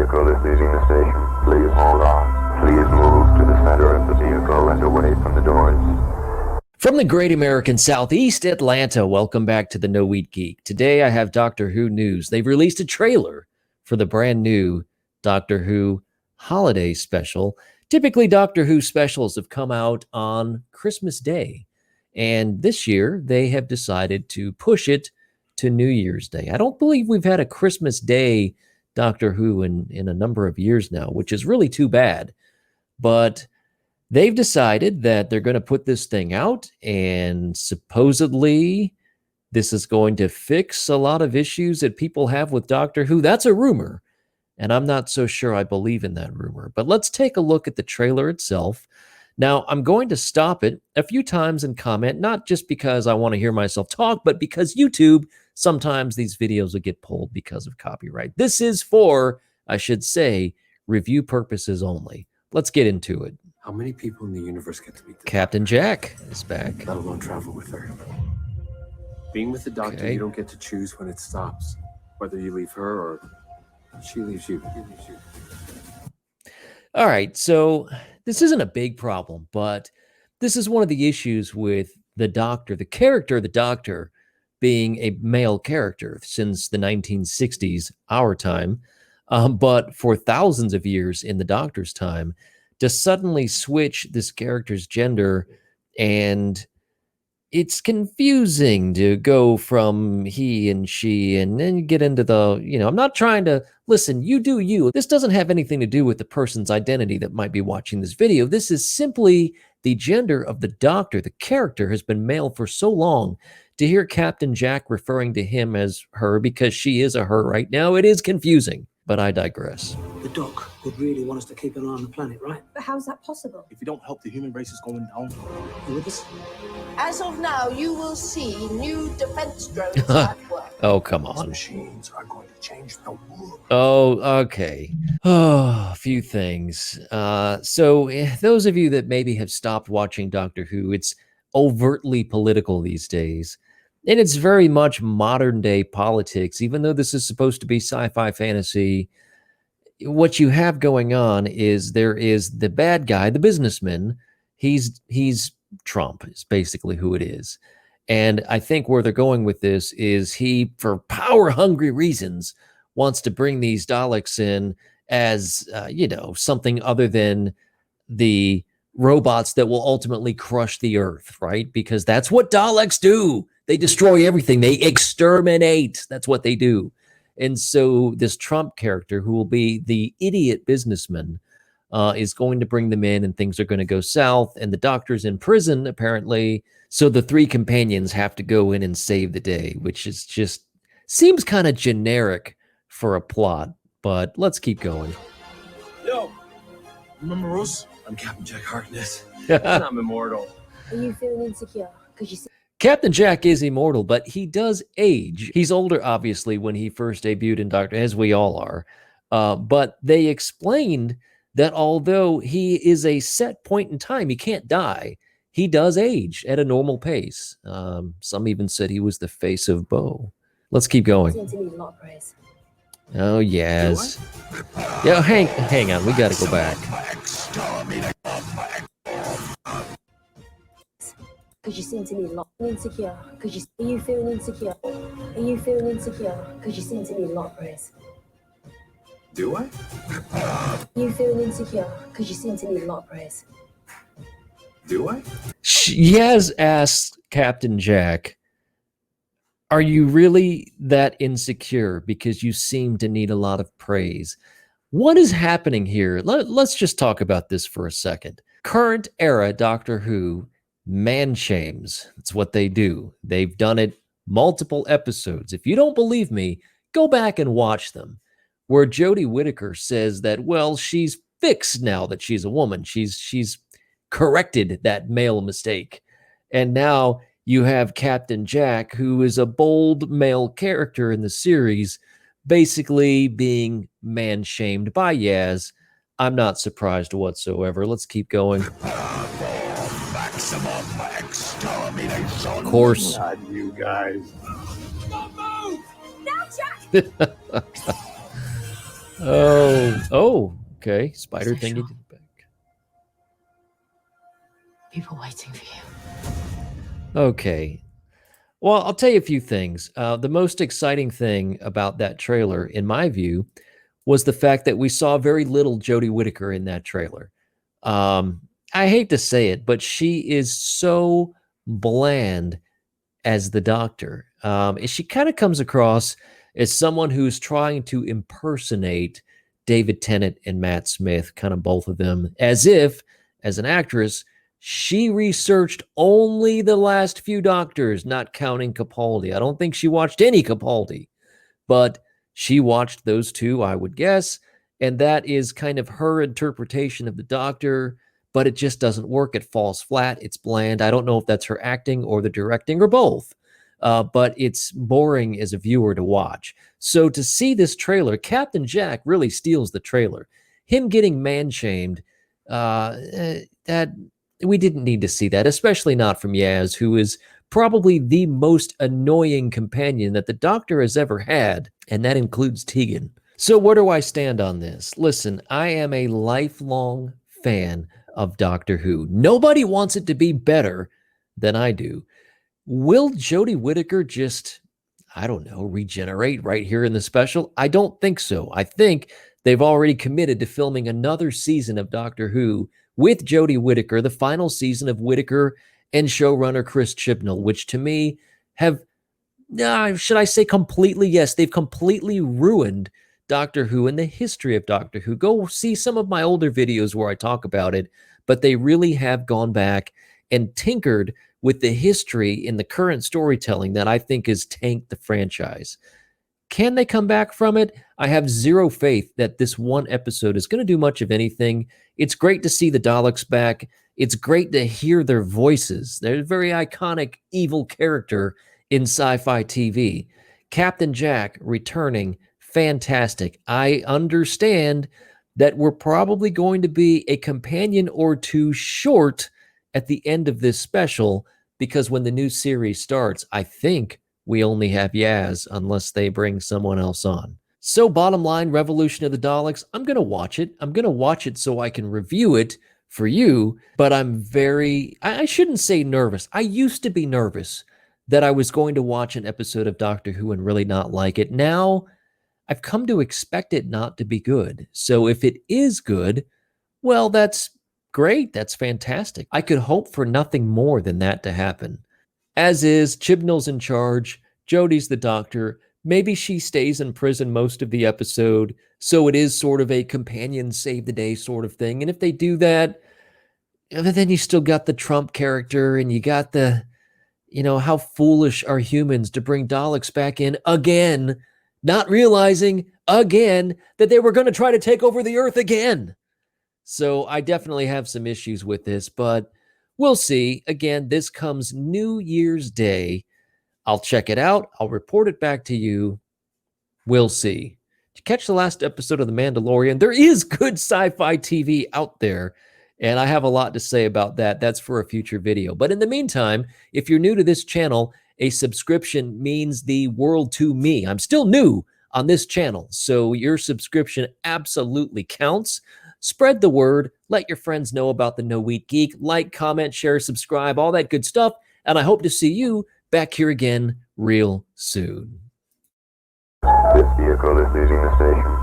vehicle is leaving the station. Please hold on. Please move to the center of the vehicle and away from the doors. From the great American Southeast, Atlanta, welcome back to the No Weed Geek. Today I have Doctor Who news. They've released a trailer for the brand new Doctor Who holiday special. Typically, Doctor Who specials have come out on Christmas Day. And this year, they have decided to push it to New Year's Day. I don't believe we've had a Christmas Day Doctor Who in a number of years now, which is really too bad. But they've decided that they're going to put this thing out, and supposedly this is going to fix a lot of issues that people have with Doctor Who. That's a rumor, and I'm not so sure I believe in that rumor. But let's take a look at the trailer itself. Now, I'm going to stop it a few times and comment, not just because I want to hear myself talk, but because YouTube, sometimes these videos will get pulled because of copyright. This is for, I should say, review purposes only. Let's get into it. How many people in the universe get to meet the Captain Jack is back. Let alone travel with her. Being with the Doctor, Okay. You don't get to choose when it stops. Whether you leave her or she leaves you. All right, so this isn't a big problem, but this is one of the issues with the Doctor, the character of the Doctor being a male character since the 1960s, our time, but for thousands of years in the Doctor's time, to suddenly switch this character's gender, and it's confusing to go from he and she and then get into the, I'm not trying to, listen, you do you. This doesn't have anything to do with the person's identity that might be watching this video. This is simply the gender of the Doctor. The character has been male for so long. To hear Captain Jack referring to him as her because she is a her right now, it is confusing, but I digress. The Doc would really want us to keep an eye on the planet, right? But how's that possible? If you don't help, the human race is going down. You with us? As of now, you will see new defense drones at work. Oh, come These on. machines are going to change the world. Oh, okay. Oh, a few things. So those of you that maybe have stopped watching Doctor Who, it's overtly political these days. And it's very much modern day politics, even though this is supposed to be sci-fi fantasy. What you have going on is there is the bad guy, the businessman. He's Trump is basically who it is. And I think where they're going with this is he, for power-hungry reasons, wants to bring these Daleks in as, something other than the robots that will ultimately crush the Earth, right? Because that's what Daleks do. They destroy everything. They exterminate. That's what they do. And so this Trump character, who will be the idiot businessman, is going to bring them in, and things are going to go south. And the Doctor's in prison, apparently. So the three companions have to go in and save the day, which is just seems kind of generic for a plot. But let's keep going. Yo, remember Bruce? I'm Captain Jack Harkness, and I'm immortal. Are you feeling insecure? Because you see Captain Jack is immortal, but he does age. He's older, obviously, when he first debuted in Doctor, as we all are. But they explained that although he is a set point in time, he can't die, he does age at a normal pace. Some even said he was the face of Bo. Let's keep going. seem to need a lot of praise. Oh, yes. Yeah, hang on. We got to go back. Because you seem to need a lot insecure. Are you feeling insecure? Are you feeling insecure? Because you seem to need a lot of praise. Do I? Are you feeling insecure? Because you seem to need a lot of praise. Do I? Yaz asked Captain Jack, are you really that insecure because you seem to need a lot of praise? What is happening here? Let's just talk about this for a second. Current era Doctor Who man shames. It's what they do. They've done it multiple episodes. If you don't believe me, go back and watch them, where Jodie Whittaker says that, well, she's fixed now that she's a woman. She's corrected that male mistake. And now you have Captain Jack, who is a bold male character in the series, basically being man-shamed by Yaz. I'm not surprised whatsoever. Let's keep going. Of course. God, you guys. Okay. Spider So thing you sure. did back. People waiting for you. Okay. Well, I'll tell you a few things. The most exciting thing about that trailer, in my view, was the fact that we saw very little Jodie Whittaker in that trailer. I hate to say it, but she is so bland as the Doctor. She kind of comes across as someone who's trying to impersonate David Tennant and Matt Smith, kind of both of them, as if, as an actress, she researched only the last few Doctors, not counting Capaldi. I don't think she watched any Capaldi, but she watched those two, I would guess, and that is kind of her interpretation of the Doctor, but it just doesn't work. It falls flat. It's bland. I don't know if that's her acting or the directing or both, but it's boring as a viewer to watch. So to see this trailer, Captain Jack really steals the trailer. Him getting man-shamed, that we didn't need to see that, especially not from Yaz, who is probably the most annoying companion that the Doctor has ever had, and that includes Tegan. So where do I stand on this? Listen, I am a lifelong fan of Doctor Who. Nobody wants it to be better than I do. Will Jodie Whittaker just, I don't know, regenerate right here in the special? I don't think so. I think they've already committed to filming another season of Doctor Who with Jodie Whittaker, the final season of Whittaker and showrunner Chris Chibnall, which to me have, should I say completely? Yes, they've completely ruined Doctor Who and the history of Doctor Who. Go see some of my older videos where I talk about it, but they really have gone back and tinkered with the history in the current storytelling that I think has tanked the franchise. Can they come back from it? I have zero faith that this one episode is going to do much of anything. It's great to see the Daleks back. It's great to hear their voices. They're a very iconic evil character in sci-fi TV. Captain Jack returning, fantastic. I understand that we're probably going to be a companion or two short at the end of this special, because when the new series starts, I think we only have Yaz unless they bring someone else on. So bottom line, Revolution of the Daleks, I'm going to watch it. I'm going to watch it so I can review it for you, but I shouldn't say nervous. I used to be nervous that I was going to watch an episode of Doctor Who and really not like it. Now, I've come to expect it not to be good. So if it is good, well, that's great. That's fantastic. I could hope for nothing more than that to happen. As is, Chibnall's in charge, Jodie's the Doctor. Maybe she stays in prison most of the episode, so it is sort of a companion save the day sort of thing. And if they do that, then you still got the Trump character, and you got the, how foolish are humans to bring Daleks back in again, not realizing again that they were going to try to take over the Earth again. So I definitely have some issues with this, but we'll see. Again, this comes New Year's Day. I'll check it out. I'll report it back to you. We'll see. To catch the last episode of The Mandalorian, there is good sci-fi TV out there, and I have a lot to say about that. That's for a future video. But in the meantime, if you're new to this channel, a subscription means the world to me. I'm still new on this channel, so your subscription absolutely counts. Spread the word. Let your friends know about the No Wheat Geek. Like, comment, share, subscribe, all that good stuff. And I hope to see you back here again real soon. This vehicle is leaving the station.